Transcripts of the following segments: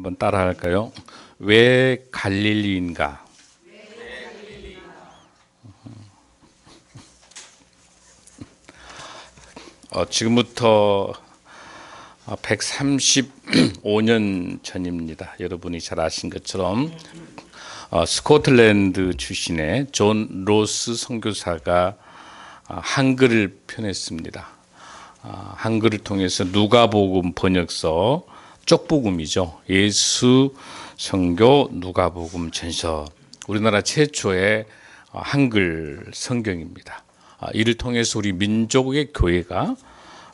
한번 따라할까요? 왜 갈릴리인가? 지금부터 135년 전입니다. 여러분이 잘 아신 것처럼 스코틀랜드 출신의 존 로스 선교사가 한글을 펴냈습니다. 한글을 통해서 누가복음 번역서, 쪽복음이죠. 예수 성교 누가복음 전서, 우리나라 최초의 한글 성경입니다. 이를 통해서 우리 민족의 교회가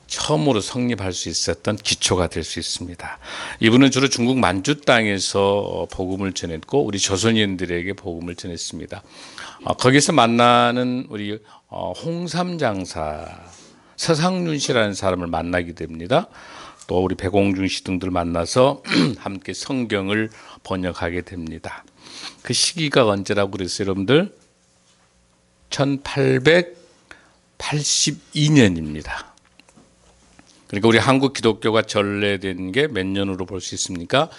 처음으로 성립할 수 있었던 기초가 될 수 있습니다. 이분은 주로 중국 만주 땅에서 복음을 전했고 우리 조선인들에게 복음을 전했습니다. 거기서 만나는 우리 홍삼장사 서상륜 씨라는 사람을 만나게 됩니다. 또 우리 백홍준 씨 등들 만나서 함께 성경을 번역하게 됩니다. 그 시기가 언제라고 그랬어요, 여러분들? 1882년입니다. 그러니까 우리 한국 기독교가 전래된 게 몇 년으로 볼 수 있습니까?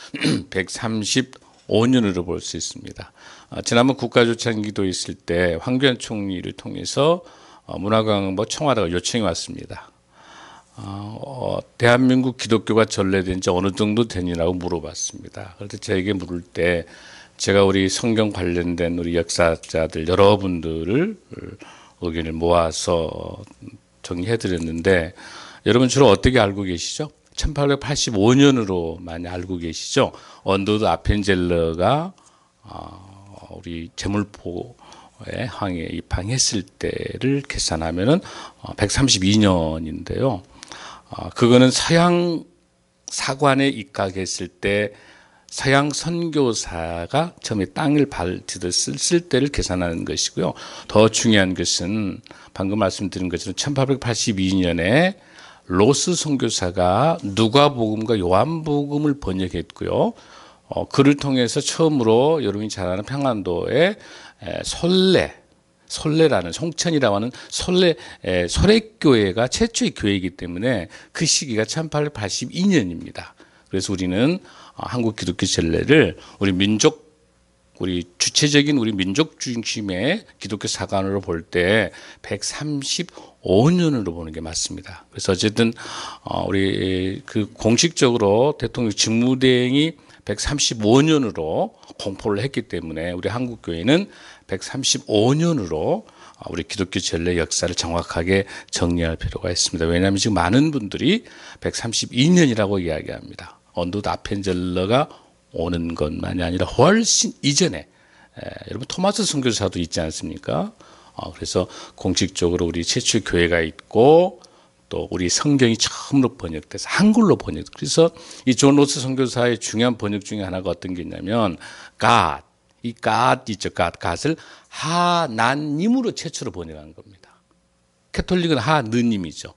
135년으로 볼 수 있습니다. 지난번 국가조찬기도 있을 때 황교안 총리를 통해서 문화관광부 청와대가 요청이 왔습니다. 대한민국 기독교가 전래된 지 어느 정도 되니라고 물어봤습니다. 그래서 저에게 물을 때 제가 우리 성경 관련된 우리 역사자들 여러분들을 의견을 모아서 정리해드렸는데 여러분 주로 어떻게 알고 계시죠? 1885년으로 많이 알고 계시죠? 언더드 아펜젤러가 우리 제물포의 항에 입항했을 때를 계산하면은 132년인데요. 그거는 서양 사관에 입각했을 때 서양 선교사가 처음에 땅을 발디뎠을 때를 계산하는 것이고요. 더 중요한 것은 방금 말씀드린 것처럼 1882년에 로스 선교사가 누가복음과 요한복음을 번역했고요. 그를 통해서 처음으로 여러분이 잘 아는 평안도에 솔레라는 송천이라고 하는 소래교회가 최초의 교회이기 때문에 그 시기가 1882년입니다. 그래서 우리는 한국 기독교 전례를 우리 주체적인 우리 민족 중심의 기독교 사관으로 볼 때 135년으로 보는 게 맞습니다. 그래서 어쨌든 우리 그 공식적으로 대통령 직무대행이 135년으로 공포를 했기 때문에 우리 한국 교회는 135년으로 우리 기독교 전례 역사를 정확하게 정리할 필요가 있습니다. 왜냐하면 지금 많은 분들이 132년이라고 이야기합니다. 언더드 아펜젤러가 오는 것만이 아니라 훨씬 이전에 여러분 토마스 선교사도 있지 않습니까? 그래서 공식적으로 우리 최초의 교회가 있고 또 우리 성경이 처음으로 번역돼서 한글로 번역. 그래서 이 존 로스 선교사의 중요한 번역 중에 하나가 어떤 게 있냐면 God, 이 God 있죠, God을 하나님으로 최초로 번역한 겁니다. 캐톨릭은 하느님이죠.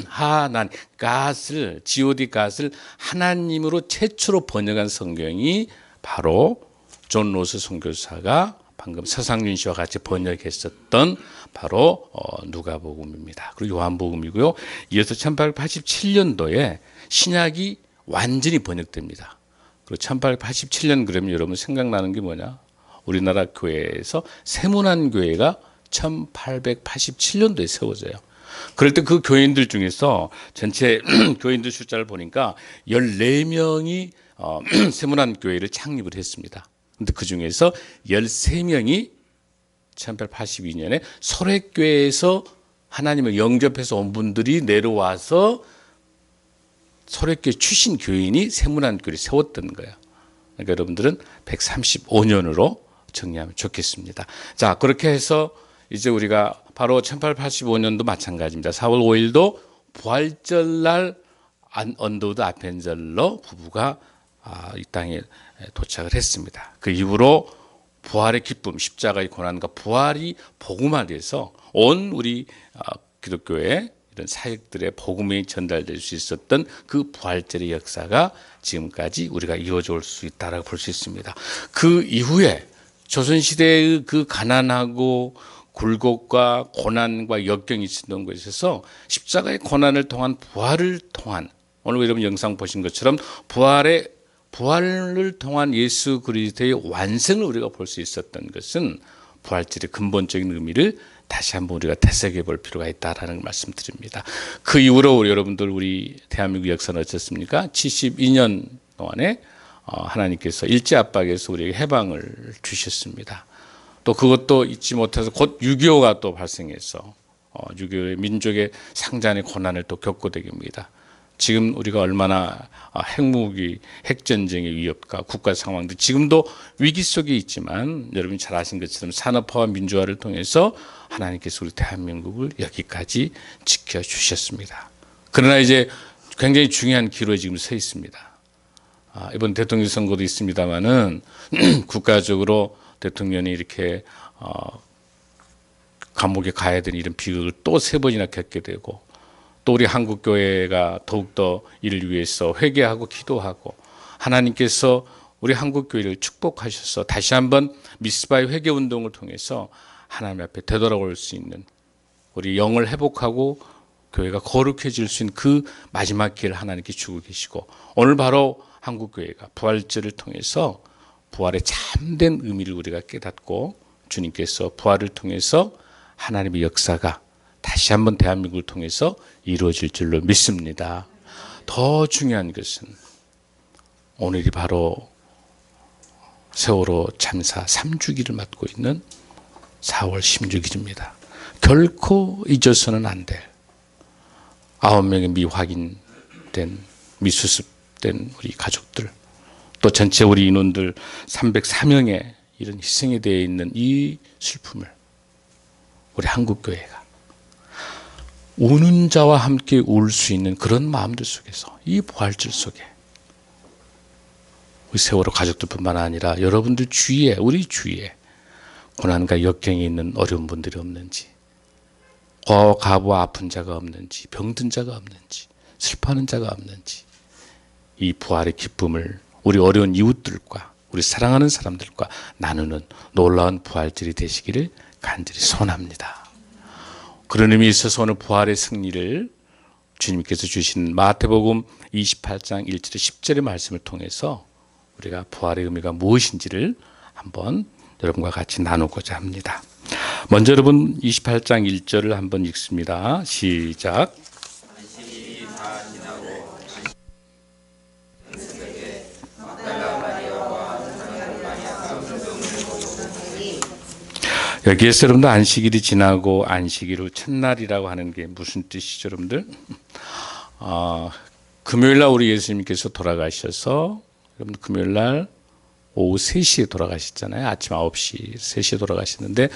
하나님, God을 God을 하나님으로 최초로 번역한 성경이 바로 존 로스 선교사가 방금 서상윤 씨와 같이 번역했었던 바로 누가복음입니다. 그리고 요한복음이고요. 이어서 1887년도에 신약이 완전히 번역됩니다. 그리고 1887년 그러면 여러분 생각나는 게 뭐냐? 우리나라 교회에서 세문안교회가 1887년도에 세워져요. 그럴 때 그 교인들 중에서 전체 교인들 숫자를 보니까 14명이 세문안교회를 창립을 했습니다. 근데 그 중에서 13명이 1882년에 소래교회에서 하나님을 영접해서 온 분들이 내려와서 소래교회 출신 교인이 세문안교회를 세웠던 거예요. 그러니까 여러분들은 135년으로 정리하면 좋겠습니다. 자, 그렇게 해서 이제 우리가 바로 1885년도 마찬가지입니다. 4월 5일도 부활절날 언더우드 아펜젤러 부부가 이 땅에 도착을 했습니다. 그 이후로 부활의 기쁨, 십자가의 고난과 부활이 복음화돼서 온 우리 기독교의 이런 사역들의 복음이 전달될 수 있었던 그 부활절의 역사가 지금까지 우리가 이어져 올 수 있다라고 볼 수 있습니다. 그 이후에 조선시대의 그 가난하고 굴곡과 고난과 역경이 있었던 것에서 십자가의 고난을 통한 부활을 통한 오늘 여러분 영상 보신 것처럼 부활의 부활을 통한 예수 그리스도의 완성을 우리가 볼 수 있었던 것은 부활절의 근본적인 의미를 다시 한번 우리가 되새겨 볼 필요가 있다라는 말씀드립니다. 그 이후로 우리 대한민국 역사는 어떻습니까? 72년 동안에 하나님께서 일제 압박에서 우리에게 해방을 주셨습니다. 또 그것도 잊지 못해서 곧 6.25가 또 발생해서 6.25의 민족의 상잔의 고난을 또 겪고 되깁니다. 지금 우리가 얼마나 핵무기, 핵전쟁의 위협과 국가 상황들 지금도 위기 속에 있지만 여러분이 잘 아신 것처럼 산업화와 민주화를 통해서 하나님께서 우리 대한민국을 여기까지 지켜주셨습니다. 그러나 이제 굉장히 중요한 기로에 지금 서 있습니다. 이번 대통령 선거도 있습니다만은 국가적으로 대통령이 이렇게 감옥에 가야 되는 이런 비극을 또 3번이나 겪게 되고 또 우리 한국교회가 더욱더 이를 위해서 회개하고 기도하고 하나님께서 우리 한국교회를 축복하셔서 다시 한번 미스바의 회개운동을 통해서 하나님 앞에 되돌아올 수 있는 우리 영을 회복하고 교회가 거룩해질 수 있는 그 마지막 기회를 하나님께 주고 계시고 오늘 바로 한국교회가 부활절을 통해서 부활의 참된 의미를 우리가 깨닫고 주님께서 부활을 통해서 하나님의 역사가 다시 한번 대한민국을 통해서 이루어질 줄로 믿습니다. 더 중요한 것은 오늘이 바로 세월호 참사 3주기를 맞고 있는 4월 16일입니다. 결코 잊어서는 안 될 9명의 미확인된 미수습된 우리 가족들 또 전체 우리 인원들 304명의 이런 희생이 되어 있는 이 슬픔을 우리 한국교회가 우는 자와 함께 울 수 있는 그런 마음들 속에서 이 부활절 속에 우리 세월호 가족들뿐만 아니라 여러분들 주위에 우리 주위에 고난과 역경이 있는 어려운 분들이 없는지 과부와 아픈 자가 없는지 병든 자가 없는지 슬퍼하는 자가 없는지 이 부활의 기쁨을 우리 어려운 이웃들과 우리 사랑하는 사람들과 나누는 놀라운 부활절이 되시기를 간절히 소원합니다. 그런 의미에 있어서 오늘 부활의 승리를 주님께서 주신 마태복음 28장 1절에 10절의 말씀을 통해서 우리가 부활의 의미가 무엇인지를 한번 여러분과 같이 나누고자 합니다. 먼저 여러분 28장 1절을 한번 읽습니다. 시작. 여기에서 여러분들 안식일이 지나고 안식일 후 첫날이라고 하는 게 무슨 뜻이죠, 여러분들? 금요일 날 우리 예수님께서 돌아가셔서 여러분들 금요일 날 오후 3시에 돌아가셨잖아요. 아침 9시, 3시에 돌아가셨는데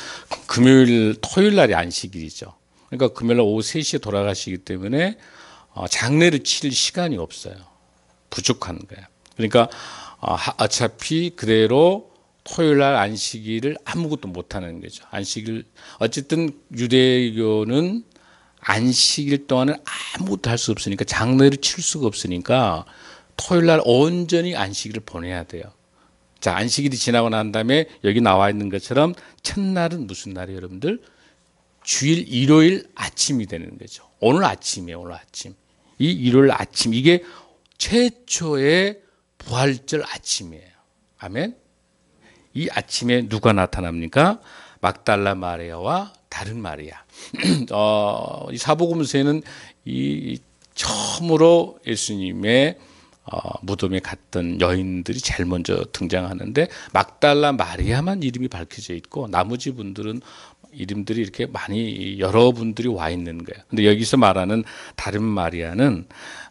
토요일 날이 안식일이죠. 그러니까 금요일 날 오후 3시에 돌아가시기 때문에 장례를 치를 시간이 없어요. 부족한 거예요. 그러니까 어차피 그대로 토요일 날 안식일을 아무것도 못하는 거죠. 안식일 어쨌든 유대교는 안식일 동안은 아무것도 할 수 없으니까 장례를 치를 수가 없으니까 토요일 날 온전히 안식일을 보내야 돼요. 자, 안식일이 지나고 난 다음에 여기 나와 있는 것처럼 첫날은 무슨 날이에요, 여러분들? 주일 일요일 아침이 되는 거죠. 오늘 아침이에요, 오늘 아침. 이 일요일 아침 이게 최초의 부활절 아침이에요. 아멘. 이 아침에 누가 나타납니까? 막달라 마리아와 다른 마리아. 이 사복음서에는 이 처음으로 예수님의 무덤에 갔던 여인들이 제일 먼저 등장하는데 막달라 마리아만 이름이 밝혀져 있고 나머지 분들은 이름들이 이렇게 많이 여러 분들이 와 있는 거예요. 근데 여기서 말하는 다른 마리아는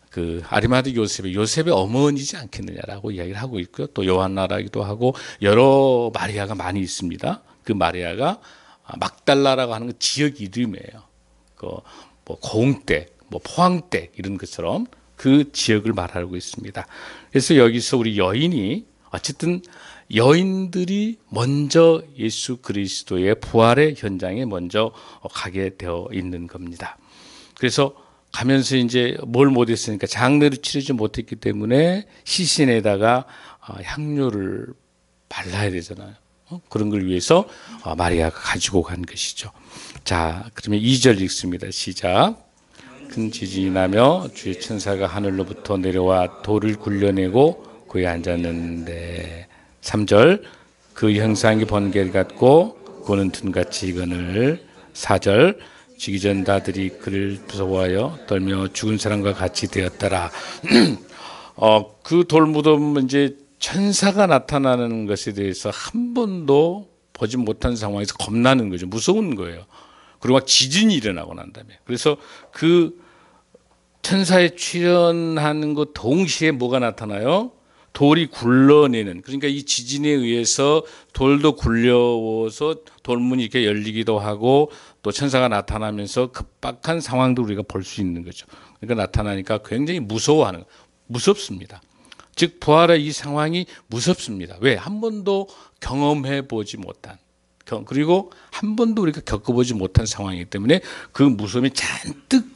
그 아리마대 요셉의 어머니지 않겠느냐라고 이야기를 하고 있고요. 또 요한나라기도 하고 여러 마리아가 많이 있습니다. 그 마리아가 막달라라고 하는 건 지역 이름이에요. 뭐 고흥댁, 뭐 포항댁 이런 것처럼 그 지역을 말하고 있습니다. 그래서 여기서 우리 여인이 어쨌든 여인들이 먼저 예수 그리스도의 부활의 현장에 먼저 가게 되어 있는 겁니다. 그래서 가면서 이제 뭘 못했으니까 장례를 치르지 못했기 때문에 시신에다가 향료를 발라야 되잖아요. 그런 걸 위해서 마리아가 가지고 간 것이죠. 자, 그러면 2절 읽습니다. 시작. 큰 지진이 나며 주의 천사가 하늘로부터 내려와 돌을 굴려내고 그에 앉았는데 3절 그 형상이 번개를 갖고 그는 둔같이 이거늘 4절 죽기 전 다들이 그를 무서워하여 떨며 죽은 사람과 같이 되었더라. 그 돌무덤은 이제 천사가 나타나는 것에 대해서 한 번도 보지 못한 상황에서 겁나는 거죠. 무서운 거예요. 그리고 막 지진이 일어나고 난 다음에. 그래서 그 천사의 출현하는 것 동시에 뭐가 나타나요? 돌이 굴러내는, 그러니까 이 지진에 의해서 돌도 굴려서 돌문이 이렇게 열리기도 하고 또 천사가 나타나면서 급박한 상황도 우리가 볼 수 있는 거죠. 그러니까 나타나니까 굉장히 무서워하는, 무섭습니다. 즉 부활의 이 상황이 무섭습니다. 왜? 한 번도 경험해 보지 못한, 그리고 한 번도 우리가 겪어보지 못한 상황이기 때문에 그 무서움이 잔뜩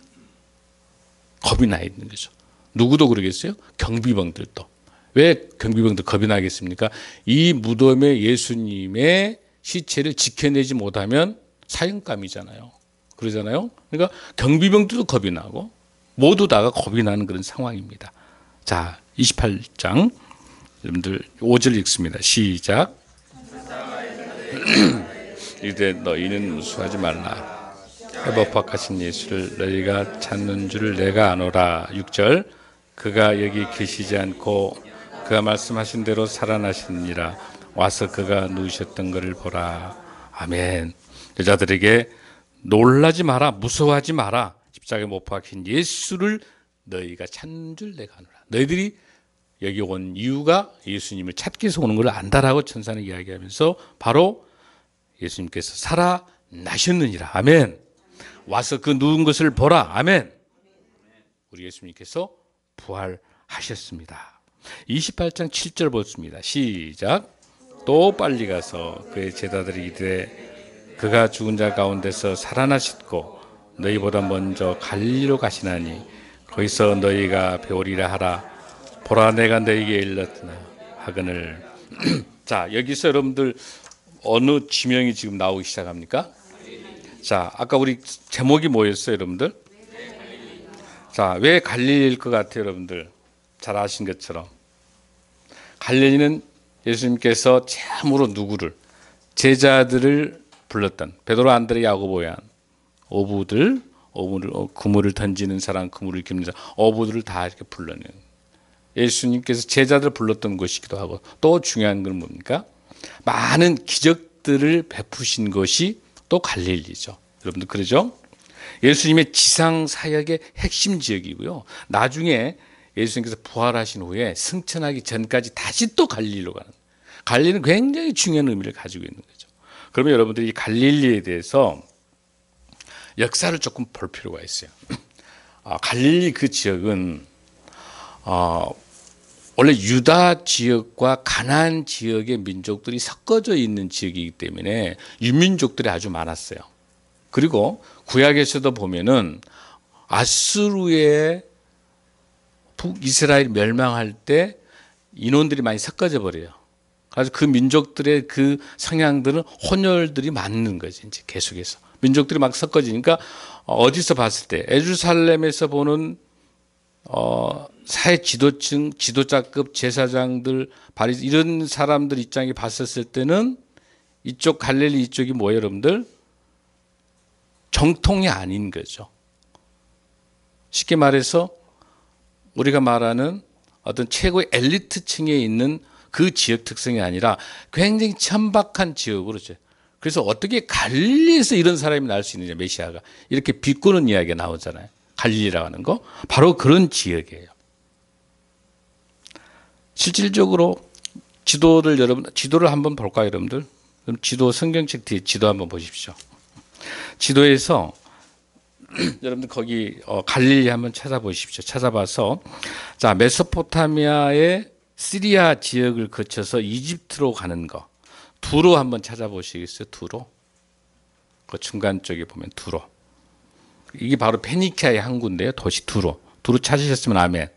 겁이 나 있는 거죠. 누구도 그러겠어요? 경비병들도. 왜 경비병들 겁이 나겠습니까? 이 무덤에 예수님의 시체를 지켜내지 못하면 사형감이잖아요. 그러잖아요. 그러니까 경비병들도 겁이 나고 모두 다가 겁이 나는 그런 상황입니다. 자, 28장 여러분들 5절 읽습니다. 시작. 이르되 너희는 무수하지 말라. 해법박하신 예수를 너희가 찾는 줄을 내가 아노라. 6절 그가 여기 계시지 않고 그가 말씀하신 대로 살아나시니라. 와서 그가 누우셨던 것을 보라. 아멘. 여자들에게 놀라지 마라, 무서워하지 마라. 십자가에 못 박힌 예수를 너희가 찾는 줄 내가 아노라. 너희들이 여기 온 이유가 예수님을 찾기 위해서 오는 걸 안다라고 천사는 이야기하면서 바로 예수님께서 살아나셨느니라. 아멘. 와서 그 누운 것을 보라. 아멘. 우리 예수님께서 부활하셨습니다. 28장 7절 보겠습니다. 시작. 또 빨리 가서 그의 제자들이 이르되 그가 죽은 자 가운데서 살아나셨고 너희보다 먼저 갈릴리로 가시나니 거기서 너희가 배우리라 하라. 보라 내가 너희에게 일렀으나 하거늘. 자, 여기서 여러분들 어느 지명이 지금 나오기 시작합니까? 자, 아까 우리 제목이 뭐였어요, 여러분들? 자, 왜 갈릴리일 것 같아요, 여러분들? 잘 아신 것처럼 갈릴리는 예수님께서 참으로 누구를, 제자들을 불렀던 베드로, 안드레, 야고보, 요한, 어부들, 그물을 던지는 사람, 그물을 깁는 사람, 어부들을 다 이렇게 불러내는 예수님께서 제자들을 불렀던 것이기도 하고, 또 중요한 건 뭡니까? 많은 기적들을 베푸신 것이 또 갈릴리죠. 여러분들 그러죠? 예수님의 지상 사역의 핵심 지역이고요. 나중에 예수님께서 부활하신 후에 승천하기 전까지 다시 또 갈릴리로 가는, 갈릴리는 굉장히 중요한 의미를 가지고 있는 거죠. 그러면 여러분들이 이 갈릴리에 대해서 역사를 조금 볼 필요가 있어요. 갈릴리 그 지역은 원래 유다 지역과 가나안 지역의 민족들이 섞어져 있는 지역이기 때문에 유민족들이 아주 많았어요. 그리고 구약에서도 보면은 아수르의 북이스라엘 멸망할 때 인원들이 많이 섞어져 버려요. 그래서 그 민족들의 그 성향들은 혼혈들이 맞는 거지. 이제 계속해서 민족들이 막 섞어지니까 어디서 봤을 때 예루살렘에서 보는 사회 지도층, 지도자급 제사장들, 바리새 이런 사람들 입장에 봤었을 때는 이쪽 갈릴리 이쪽이 뭐예요, 여러분들? 정통이 아닌 거죠. 쉽게 말해서 우리가 말하는 어떤 최고의 엘리트층에 있는 그 지역 특성이 아니라 굉장히 천박한 지역으로. 그래서 어떻게 갈릴리에서 이런 사람이 날 수 있느냐, 메시아가. 이렇게 비꼬는 이야기가 나오잖아요. 갈릴리라고 하는 거. 바로 그런 지역이에요. 실질적으로 지도를 한번 볼까요, 여러분들? 그럼 지도, 성경책 뒤에 지도 한번 보십시오. 지도에서 여러분들 거기 갈릴리 한번 찾아보십시오. 찾아봐서 자, 메소포타미아의 시리아 지역을 거쳐서 이집트로 가는 거. 두로 한번 찾아보시겠어요? 두로. 그 중간 쪽에 보면 두로. 이게 바로 페니키아의 항구인데요. 도시 두로. 두로 찾으셨으면 아멘.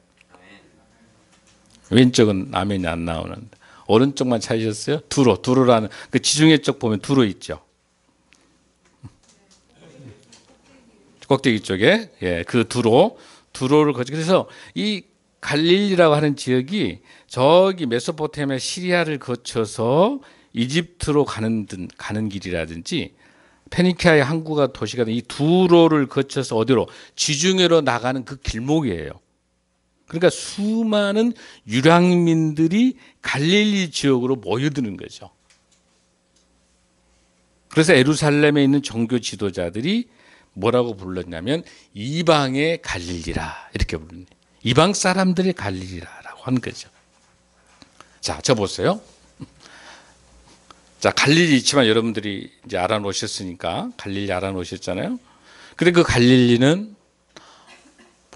왼쪽은 아멘이 안 나오는데 오른쪽만 찾으셨어요? 두로. 두로라는 그 지중해 쪽 보면 두로 있죠. 꼭대기 쪽에, 예, 그 두로를 거쳐. 그래서 이 갈릴리라고 하는 지역이 저기 메소포타미아 시리아를 거쳐서 이집트로 가는 길이라든지 페니키아의 항구가 도시가 이 두로를 거쳐서 어디로 지중해로 나가는 그 길목이에요. 그러니까 수많은 유랑민들이 갈릴리 지역으로 모여드는 거죠. 그래서 예루살렘에 있는 종교 지도자들이 뭐라고 불렀냐면 이방의 갈릴리라 이렇게 부릅니다. 이방 사람들의 갈릴리라라고 하는 거죠. 자, 저 보세요. 자, 갈릴리 있지만 여러분들이 이제 알아놓으셨으니까 갈릴리 알아놓으셨잖아요. 근데 그 갈릴리는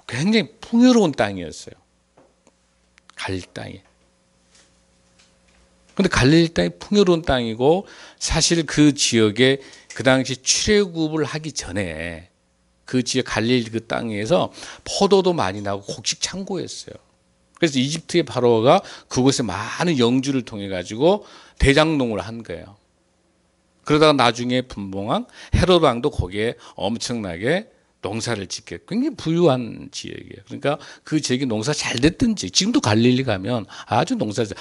굉장히 풍요로운 땅이었어요. 갈릴리 땅이. 근데 갈릴리 땅이 풍요로운 땅이고 사실 그 지역에 그 당시 출애굽을 하기 전에 그 지역 갈릴리 그 땅에서 포도도 많이 나고 곡식 창고였어요. 그래서 이집트의 바로가 그곳에 많은 영주를 통해 가지고 대장농을 한 거예요. 그러다가 나중에 분봉왕 헤롯 왕도 거기에 엄청나게 농사를 짓게 굉장히 부유한 지역이에요. 그러니까 그 지역이 농사 잘 됐던 지역. 지금도 갈릴리 가면 아주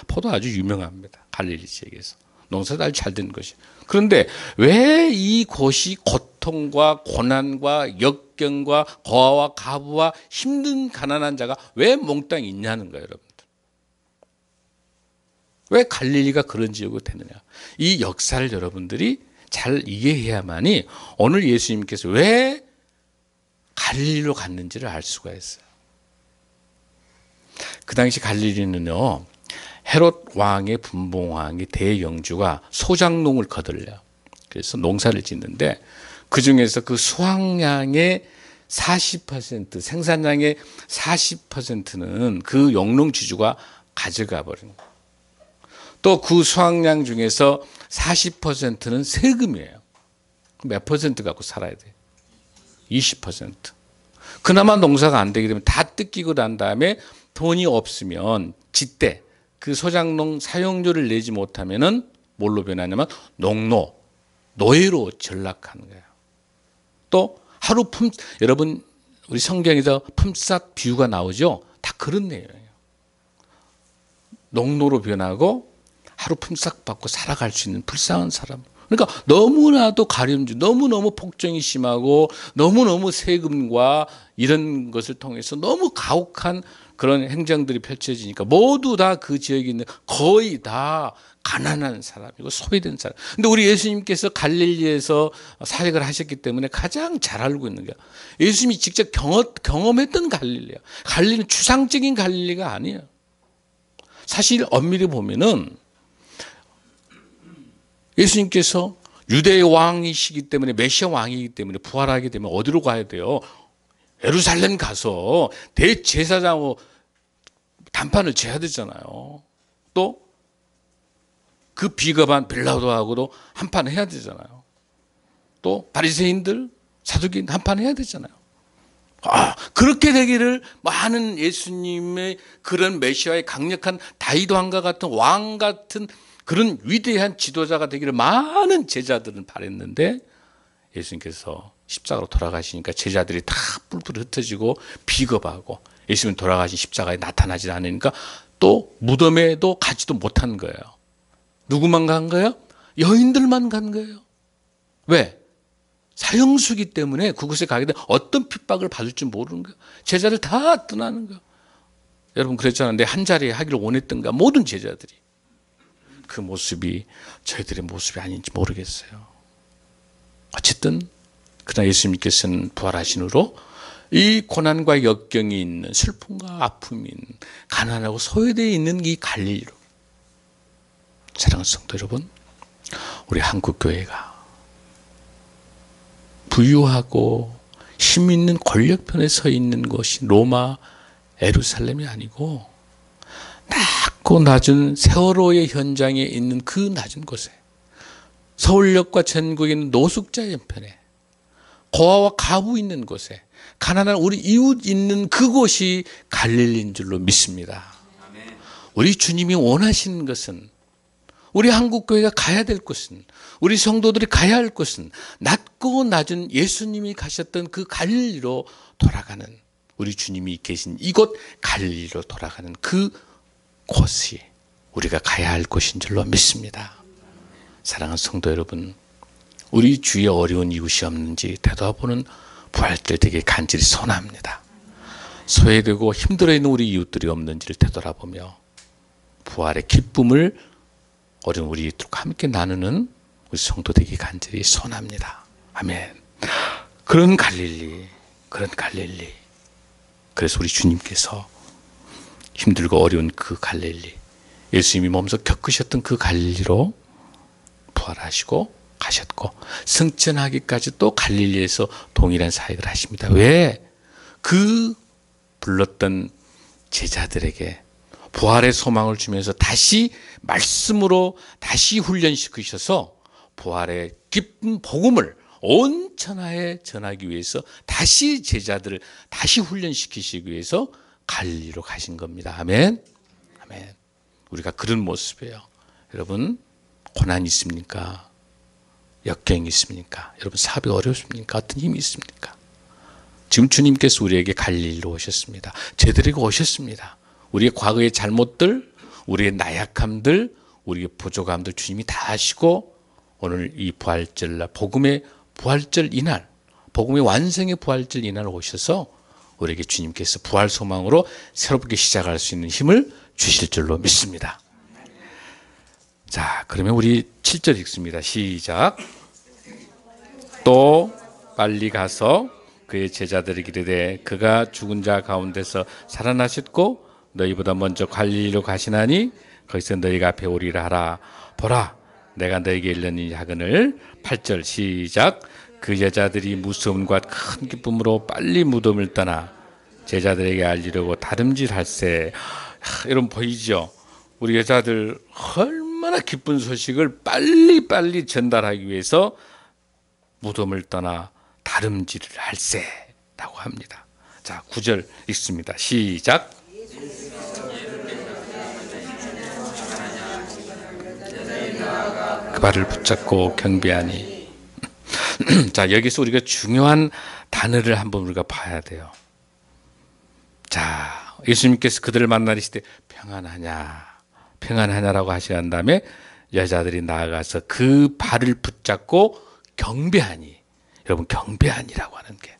포도 아주 유명합니다. 갈릴리 지역에서 농사가 아주 잘 된 것이. 그런데 왜 이곳이 고통과 고난과 역경과 고아와 가부와 힘든 가난한 자가 왜 몽땅 있냐는 거예요, 여러분들. 왜 갈릴리가 그런 지역으로 되느냐. 이 역사를 여러분들이 잘 이해해야만이 오늘 예수님께서 왜 갈릴리로 갔는지를 알 수가 있어요. 그 당시 갈릴리는요, 헤롯 왕의 분봉왕이 대영주가 소작농을 거들려요. 그래서 농사를 짓는데 그 중에서 그 수확량의 40%, 생산량의 40%는 그 영농지주가 가져가 버린 거예요. 또 그 수확량 중에서 40%는 세금이에요. 몇 퍼센트 갖고 살아야 돼요? 20%. 그나마 농사가 안 되게 되면 다 뜯기고 난 다음에 돈이 없으면 지대, 그 소작농 사용료를 내지 못하면은 뭘로 변하냐면 농노, 노예로 전락하는 거예요. 또 하루 여러분 우리 성경에서 품삯 비유가 나오죠? 다 그런 내용이에요. 농노로 변하고 하루 품삯 받고 살아갈 수 있는 불쌍한 사람. 그러니까 너무나도 가림주, 너무너무 폭정이 심하고 너무너무 세금과 이런 것을 통해서 너무 가혹한 그런 행정들이 펼쳐지니까 모두 다 그 지역에 있는 거의 다 가난한 사람이고 소외된 사람. 근데 우리 예수님께서 갈릴리에서 사역을 하셨기 때문에 가장 잘 알고 있는 거야. 예수님이 직접 경험했던 갈릴리야. 갈릴리는 추상적인 갈릴리가 아니에요. 사실 엄밀히 보면은 예수님께서 유대의 왕이시기 때문에 메시아 왕이기 때문에 부활하게 되면 어디로 가야 돼요? 예루살렘 가서 대제사장하고 단판을 재야 되잖아요. 또 그 비겁한 빌라도하고도 한판 해야 되잖아요. 또 바리새인들, 사두개인 한판 해야 되잖아요. 그렇게 되기를 많은 예수님의 그런 메시아의 강력한 다윗 왕과 같은 왕 같은 그런 위대한 지도자가 되기를 많은 제자들은 바랬는데 예수님께서 십자가로 돌아가시니까 제자들이 다 뿔뿔이 흩어지고 비겁하고 예수님 돌아가신 십자가에 나타나지 않으니까 또 무덤에도 가지도 못한 거예요. 누구만 간 거예요? 여인들만 간 거예요. 왜? 사형수기 때문에 그곳에 가게 되면 어떤 핍박을 받을 줄 모르는 거예요. 제자들 다 떠나는 거예요. 여러분 그랬잖아요. 내 한 자리에 하기를 원했던가 모든 제자들이. 그 모습이 저희들의 모습이 아닌지 모르겠어요. 어쨌든 그러나 예수님께서는 부활하신 후로 이 고난과 역경이 있는 슬픔과 아픔이 있는 가난하고 소외되어 있는 이 갈릴리로 사랑하는 성도 여러분, 우리 한국교회가 부유하고 힘 있는 권력편에 서 있는 것이 로마, 예루살렘이 아니고 낮고 낮은 세월호의 현장에 있는 그 낮은 곳에 서울역과 전국에 있는 노숙자 연편에 고아와 가부 있는 곳에 가난한 우리 이웃 있는 그곳이 갈릴리인 줄로 믿습니다. 우리 주님이 원하시는 것은 우리 한국교회가 가야 될 곳은 우리 성도들이 가야 할 곳은 낮고 낮은 예수님이 가셨던 그 갈릴리로 돌아가는 우리 주님이 계신 이곳 갈릴리로 돌아가는 그 곳이 우리가 가야 할 곳인 줄로 믿습니다. 사랑하는 성도 여러분, 우리 주위에 어려운 이웃이 없는지 되돌아보는 부활절 되게 간절히 소원합니다. 소외되고 힘들어 있는 우리 이웃들이 없는지를 되돌아보며 부활의 기쁨을 어려운 우리 이웃들과 함께 나누는 우리 성도 되게 간절히 소원합니다. 아멘. 그런 갈릴리. 그래서 우리 주님께서 힘들고 어려운 그 갈릴리, 예수님이 몸소 겪으셨던 그 갈릴리로 부활하시고 가셨고 승천하기까지 또 갈릴리에서 동일한 사역을 하십니다. 왜? 그 불렀던 제자들에게 부활의 소망을 주면서 다시 말씀으로 다시 훈련시키셔서 부활의 기쁜 복음을 온 천하에 전하기 위해서 다시 제자들을 다시 훈련시키시기 위해서 갈릴리로 가신 겁니다. 아멘. 아멘. 우리가 그런 모습이에요. 여러분, 고난이 있습니까? 역경이 있습니까? 여러분, 사업이 어렵습니까? 어떤 힘이 있습니까? 지금 주님께서 우리에게 갈릴리로 오셨습니다. 제들에게 오셨습니다. 우리의 과거의 잘못들, 우리의 나약함들, 우리의 부족함들 주님이 다 아시고 오늘 이 부활절날, 복음의 부활절 이날, 복음의 완성의 부활절 이날 오셔서 우리에게 주님께서 부활 소망으로 새롭게 시작할 수 있는 힘을 주실 줄로 믿습니다. 자, 그러면 우리 7절 읽습니다. 시작. 또 빨리 가서 그의 제자들에게 이르되 그가 죽은 자 가운데서 살아나셨고 너희보다 먼저 갈릴리로 가시나니 거기서 너희가 배우리라 하라. 보라, 내가 너에게 일러니 야근을. 8절 시작. 그 제자들이 무서움과 큰 기쁨으로 빨리 무덤을 떠나 제자들에게 알리려고 다름질할세. 여러분 보이죠? 우리 여자들 얼마나 기쁜 소식을 빨리 전달하기 위해서 무덤을 떠나 다름질을 할세라고 합니다. 자, 9절 읽습니다. 시작. 그 발을 붙잡고 경배하니. 자, 여기서 우리가 중요한 단어를 한번 우리가 봐야 돼요. 자, 예수님께서 그들을 만나시되 평안하냐라고 하신 다음에 여자들이 나아가서 그 발을 붙잡고 경배하니. 여러분, 경배하니라고 하는 게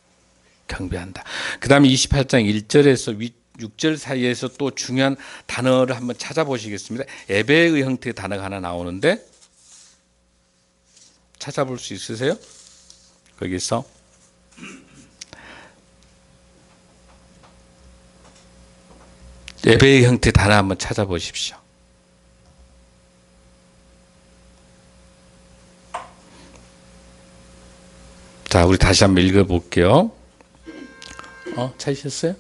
경배한다. 그 다음에 28장 1절에서 6절 사이에서 또 중요한 단어를 한번 찾아보시겠습니다. 예배의 형태의 단어가 하나 나오는데 찾아볼 수 있으세요? 거기서 예배의 형태 단어 한번 찾아보십시오. 자, 우리 다시 한번 읽어볼게요. 찾으셨어요?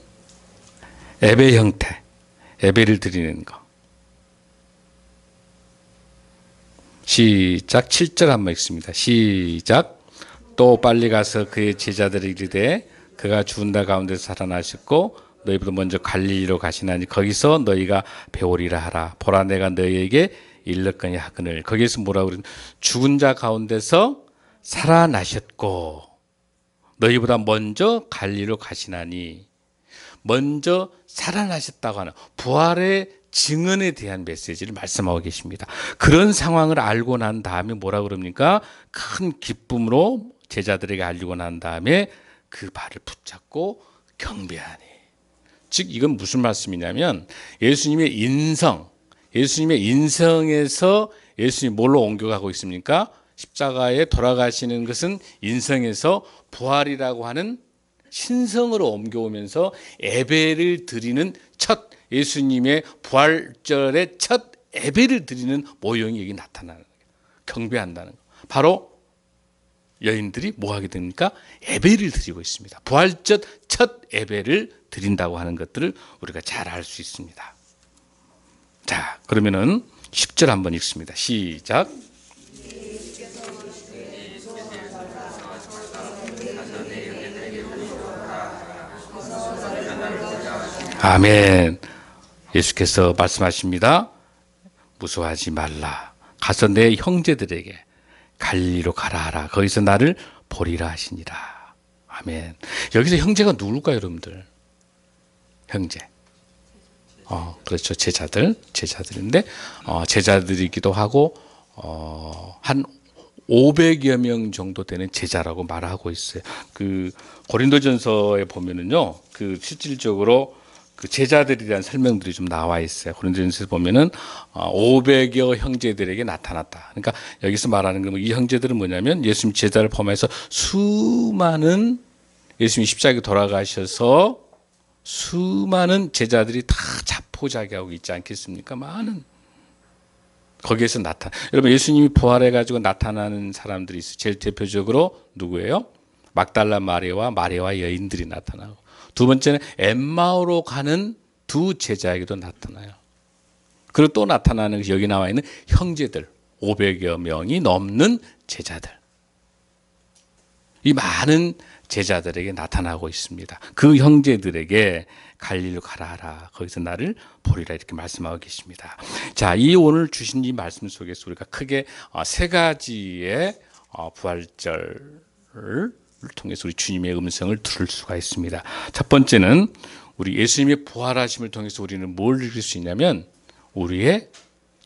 예배의 형태, 예배를 드리는 거. 시작. 7절 한번 읽습니다. 시작. 또 빨리 가서 그의 제자들이 이르되 그가 죽은 자 가운데서 살아나셨고 너희보다 먼저 갈릴리로 가시나니 거기서 너희가 배우리라 하라. 보라, 내가 너희에게 일렀거니 하거늘. 거기에서 뭐라고 그러냐? 죽은 자 가운데서 살아나셨고 너희보다 먼저 갈릴리로 가시나니, 먼저 살아나셨다고 하는 부활의 증언에 대한 메시지를 말씀하고 계십니다. 그런 상황을 알고 난 다음에 뭐라 그럽니까? 큰 기쁨으로 제자들에게 알리고 난 다음에 그 발을 붙잡고 경배하니. 즉 이건 무슨 말씀이냐면 예수님의 인성에서 예수님이 뭘로 옮겨가고 있습니까? 십자가에 돌아가시는 것은 인성에서 부활이라고 하는 신성으로 옮겨오면서 예배를 드리는 첫, 예수님의 부활절의 첫 예배를 드리는 모형이 여기 나타나는 거예요. 경배한다는 거. 바로 여인들이 뭐 하게 됩니까? 예배를 드리고 있습니다. 부활절 첫 예배를 드린다고 하는 것들을 우리가 잘 알 수 있습니다. 자, 그러면은 10절 한번 읽습니다. 시작. 아멘. 예수께서 말씀하십니다. 무서워하지 말라. 가서 내 형제들에게 갈릴리로 가라 하라. 거기서 나를 보리라 하시니라. 아멘. 여기서 형제가 누굴까요, 여러분들? 형제. 그렇죠. 제자들인데, 제자들이기도 하고, 한 500여 명 정도 되는 제자라고 말하고 있어요. 그 고린도전서에 보면은요, 그 실질적으로 그 제자들이라는 설명들이 좀 나와 있어요. 고린도전서에 보면은 500여 형제들에게 나타났다. 그러니까 여기서 말하는 건 이 형제들은 뭐냐면 예수님 제자를 포함해서 수많은 예수님이 십자가에 돌아가셔서 수많은 제자들이 다 자포자기하고 있지 않겠습니까? 많은 거기에서 여러분 예수님이 부활해 가지고 나타나는 사람들이 있어요. 제일 대표적으로 누구예요? 막달라 마리아와 여인들이 나타나고, 두 번째는 엠마오로 가는 두 제자에게도 나타나요. 그리고 또 나타나는 여기 나와 있는 형제들 500여 명이 넘는 제자들, 이 많은 제자들에게 나타나고 있습니다. 그 형제들에게 갈릴리로 가라 하라, 거기서 나를 보리라, 이렇게 말씀하고 계십니다. 자, 이 오늘 주신 이 말씀 속에서 우리가 크게 세 가지의 부활절을 통해서 우리 주님의 음성을 들을 수가 있습니다. 첫 번째는 우리 예수님의 부활하심을 통해서 우리는 뭘 느낄 수 있냐면 우리의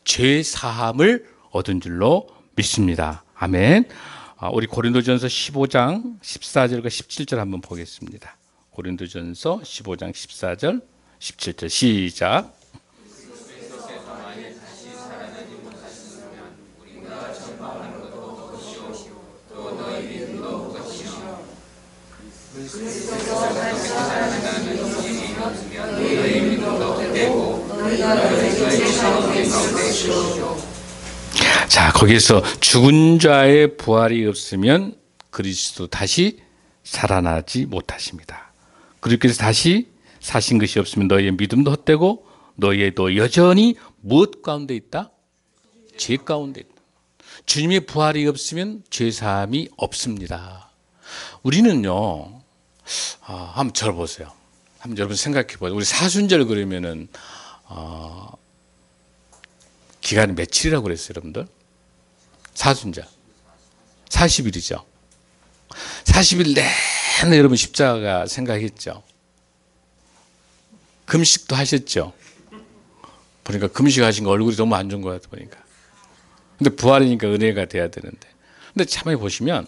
죄 사함을 얻은 줄로 믿습니다. 아멘. 우리 고린도전서 15장 14절과 17절 한번 보겠습니다. 고린도전서 15장 14절 17절 시작. 자, 거기에서 죽은 자의 부활이 없으면 그리스도 다시 살아나지 못하십니다. 그리스도께서 다시 사신 것이 없으면 너희의 믿음도 헛되고 너희도 여전히 무엇 가운데 있다? 죄 가운데 있다. 주님의 부활이 없으면 죄 사함이 없습니다. 우리는요, 한번 들어보세요. 한번 여러분 생각해 보세요. 우리 사순절 그러면은 기간이 며칠이라고 그랬어요, 여러분들? 사순절 40일이죠. 40일 내내 여러분 십자가 생각했죠. 금식도 하셨죠. 보니까 금식하신 거 얼굴이 너무 안 좋은 것 같아 보니까. 근데 부활이니까 은혜가 돼야 되는데. 근데 참여 보시면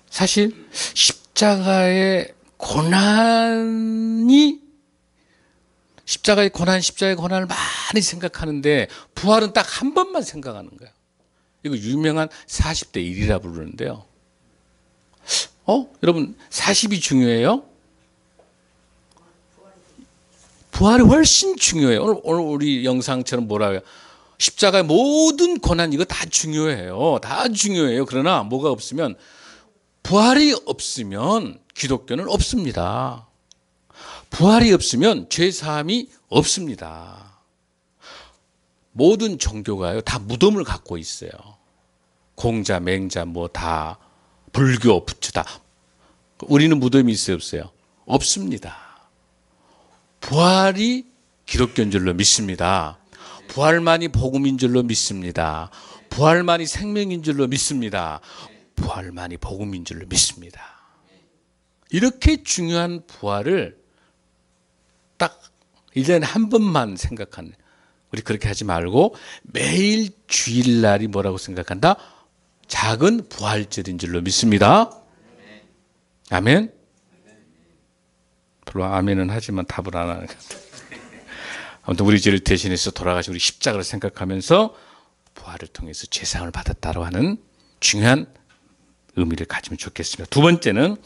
사실 십자가의 고난을 많이 생각하는데 부활은 딱 한 번만 생각하는 거예요. 이거 유명한 40대 1이라 부르는데요. 여러분 40이 중요해요? 부활이 훨씬 중요해요. 오늘 우리 영상처럼 뭐라고요? 십자가의 모든 고난 이거 다 중요해요. 다 중요해요. 그러나 뭐가 없으면, 부활이 없으면 기독교는 없습니다. 부활이 없으면 죄 사함이 없습니다. 모든 종교가요 다 무덤을 갖고 있어요. 공자, 맹자 뭐 다, 불교, 부처 다. 우리는 무덤이 있어요, 없어요? 없습니다. 부활이 기독교인 줄로 믿습니다. 부활만이 복음인 줄로 믿습니다. 부활만이 생명인 줄로 믿습니다. 부활만이 복음인 줄로 믿습니다. 이렇게 중요한 부활을 딱 1년에 한 번만 생각하는, 우리 그렇게 하지 말고 매일 주일날이 뭐라고 생각한다? 작은 부활절인 줄로 믿습니다. 아멘? 별로 아멘은 하지만 답을 안 하는 것 같아요. 아무튼 우리 죄를 대신해서 돌아가신 우리 십자가를 생각하면서 부활을 통해서 죄사함을 받았다고 하는 중요한 의미를 가지면 좋겠습니다. 두 번째는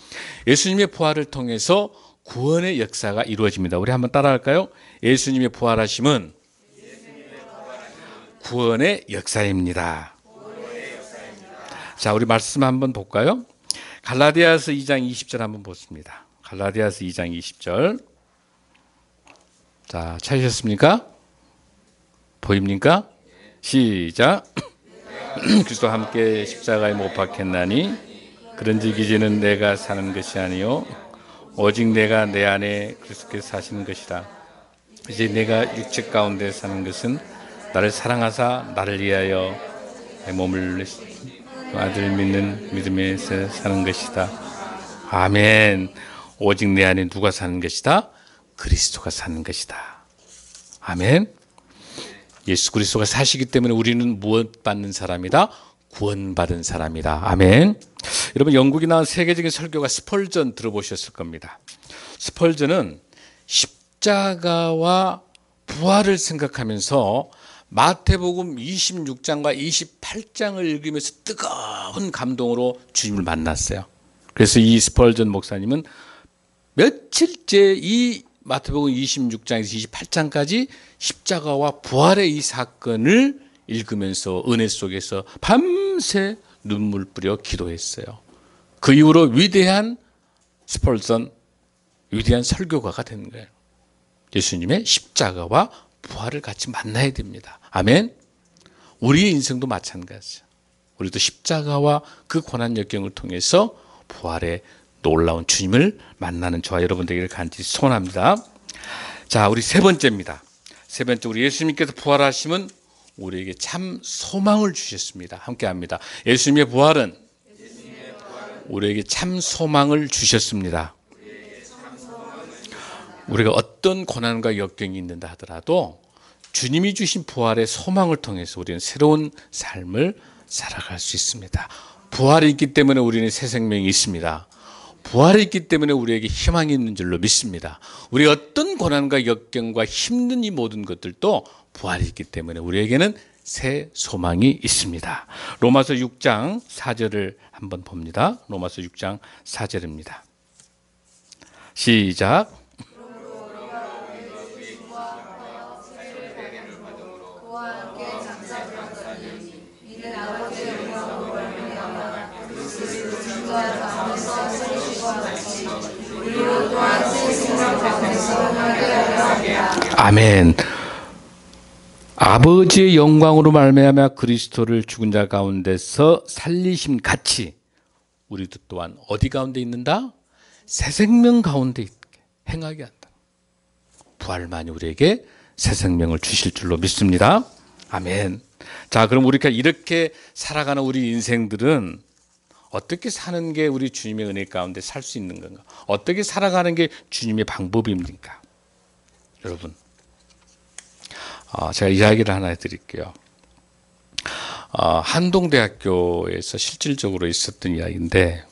예수님의 부활을 통해서 구원의 역사가 이루어집니다. 우리 한번 따라할까요? 예수님의 부활하심은 구원의 역사입니다. 자, 우리 말씀 한번 볼까요? 갈라디아서 2장 20절 한번 보십니다. 갈라디아서 2장 20절. 자, 찾으셨습니까? 보입니까? 시작. 그리스도와 함께 십자가에 못 박혔나니 그런즉 이제는 내가 사는 것이 아니요 오직 내가 내 안에 그리스도께서 사시는 것이라. 이제 내가 육체 가운데 사는 것은 나를 사랑하사 나를 위하여 내 몸을 아들 믿는 믿음에서 사는 것이다. 아멘. 오직 내 안에 누가 사는 것이다? 그리스도가 사는 것이다. 아멘. 예수 그리스도가 사시기 때문에 우리는 무엇 받는 사람이다? 구원받은 사람이다. 아멘. 여러분, 영국이 나온 세계적인 설교가 스펄전 들어보셨을 겁니다. 스펄전은 십자가와 부활을 생각하면서 마태복음 26장과 28장을 읽으면서 뜨거운 감동으로 주님을 만났어요. 그래서 이 스펄전 목사님은 며칠째 이 마태복음 26장에서 28장까지 십자가와 부활의 이 사건을 읽으면서 은혜 속에서 밤새 눈물 뿌려 기도했어요. 그 이후로 위대한 스펄전, 위대한 설교가가 된 거예요. 예수님의 십자가와 부활을 같이 만나야 됩니다. 아멘. 우리의 인생도 마찬가지예요. 우리도 십자가와 그 고난 역경을 통해서 부활의 놀라운 주님을 만나는 저와 여러분 되기를 간절히 소원합니다. 자, 우리 세 번째입니다. 세 번째, 우리 예수님께서 부활하심은 우리에게 참 소망을 주셨습니다. 함께 합니다. 예수님의 부활은 우리에게 참 소망을 주셨습니다. 우리가 어떤 고난과 역경이 있는다 하더라도 주님이 주신 부활의 소망을 통해서 우리는 새로운 삶을 살아갈 수 있습니다. 부활이 있기 때문에 우리는 새 생명이 있습니다. 부활이 있기 때문에 우리에게 희망이 있는 줄로 믿습니다. 우리 어떤 고난과 역경과 힘든 이 모든 것들도 부활이 있기 때문에 우리에게는 새 소망이 있습니다. 로마서 6장 4절을 한번 봅니다. 로마서 6장 4절입니다. 시작. 아멘. 아버지의 영광으로 말미암아 그리스도를 죽은 자 가운데서 살리심 같이 우리도 또한 어디 가운데 있는다? 새 생명 가운데 있게 행하게 한다. 부활만이 우리에게 새 생명을 주실 줄로 믿습니다. 아멘. 자, 그럼 우리가 이렇게 살아가는 우리 인생들은 어떻게 사는 게 우리 주님의 은혜 가운데 살 수 있는 건가? 어떻게 살아가는 게 주님의 방법입니까? 여러분, 제가 이야기를 하나 해드릴게요. 한동대학교에서 실질적으로 있었던 이야기인데,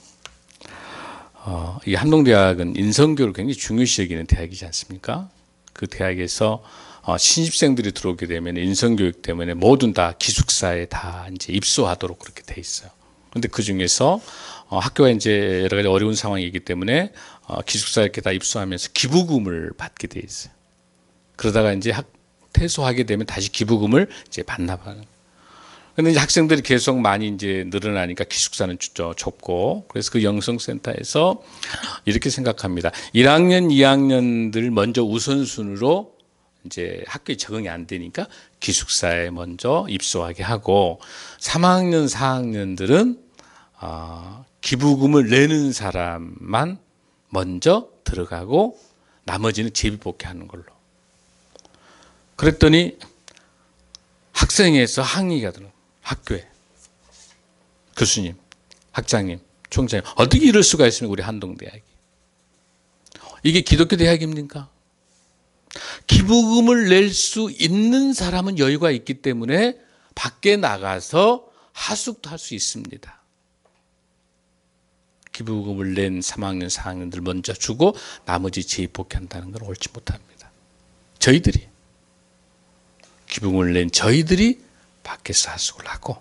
이 한동대학은 인성교를 굉장히 중요시 여기는 대학이지 않습니까? 그 대학에서 신입생들이 들어오게 되면 인성교육 때문에 모든 다 기숙사에 다 이제 입소하도록 그렇게 돼 있어요. 그런데 그 중에서 학교가 이제 여러 가지 어려운 상황이기 때문에 기숙사에 이렇게 다 입소하면서 기부금을 받게 돼 있어요. 그러다가 이제 퇴소하게 되면 다시 기부금을 이제 반납하는. 근데 이제 학생들이 계속 많이 이제 늘어나니까 기숙사는 좁고, 그래서 그 영성센터에서 이렇게 생각합니다. 1학년, 2학년들 먼저 우선순위로 이제 학교에 적응이 안 되니까 기숙사에 먼저 입소하게 하고, 3학년, 4학년들은 기부금을 내는 사람만 먼저 들어가고 나머지는 제비뽑기하는 걸로. 그랬더니 학생회에서 항의가 들어요. 학교에. 교수님, 학장님, 총장님, 어떻게 이럴 수가 있습니까? 우리 한동대학이. 이게 기독교 대학입니까? 기부금을 낼 수 있는 사람은 여유가 있기 때문에 밖에 나가서 하숙도 할 수 있습니다. 기부금을 낸 3학년, 4학년들 먼저 주고 나머지 재입복한다는 건 옳지 못합니다. 저희들이, 기부금을 낸 저희들이 밖에서 하숙을 하고,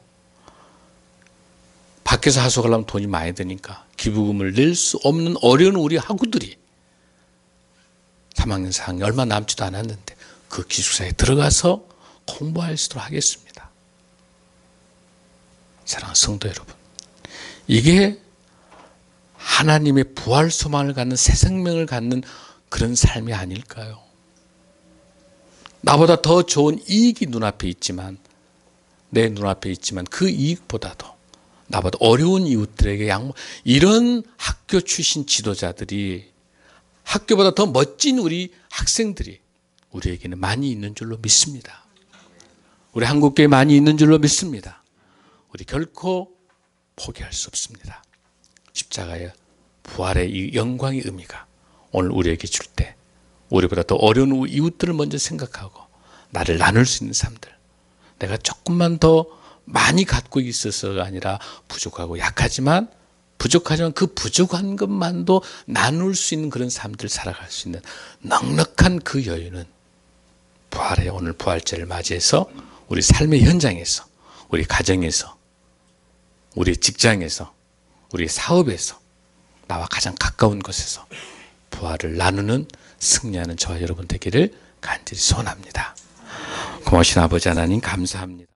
밖에서 하숙을 하면 돈이 많이 드니까 기부금을 낼 수 없는 어려운 우리 학우들이 3학년, 4학년 얼마 남지도 않았는데 그 기숙사에 들어가서 공부할 수 있도록 하겠습니다. 사랑하는 성도 여러분, 이게 하나님의 부활 소망을 갖는 새 생명을 갖는 그런 삶이 아닐까요? 나보다 더 좋은 이익이 눈앞에 있지만, 내 눈앞에 있지만 그 이익보다도 나보다 어려운 이웃들에게 이런 학교 출신 지도자들이, 학교보다 더 멋진 우리 학생들이 우리에게는 많이 있는 줄로 믿습니다. 우리 한국교회에 많이 있는 줄로 믿습니다. 우리 결코 포기할 수 없습니다. 십자가의 부활의 이 영광의 의미가 오늘 우리에게 줄 때 우리보다 더 어려운 이웃들을 먼저 생각하고 나를 나눌 수 있는 삶들, 내가 조금만 더 많이 갖고 있어서가 아니라 부족하고 약하지만 그 부족한 것만도 나눌 수 있는 그런 삶들을 살아갈 수 있는 넉넉한 그 여유는 부활의 오늘 부활절을 맞이해서 우리 삶의 현장에서, 우리 가정에서, 우리 직장에서, 우리 사업에서, 나와 가장 가까운 곳에서 부활을 나누는 승리하는 저와 여러분 되기를 간절히 소원합니다. 고마우신 아버지 하나님 감사합니다.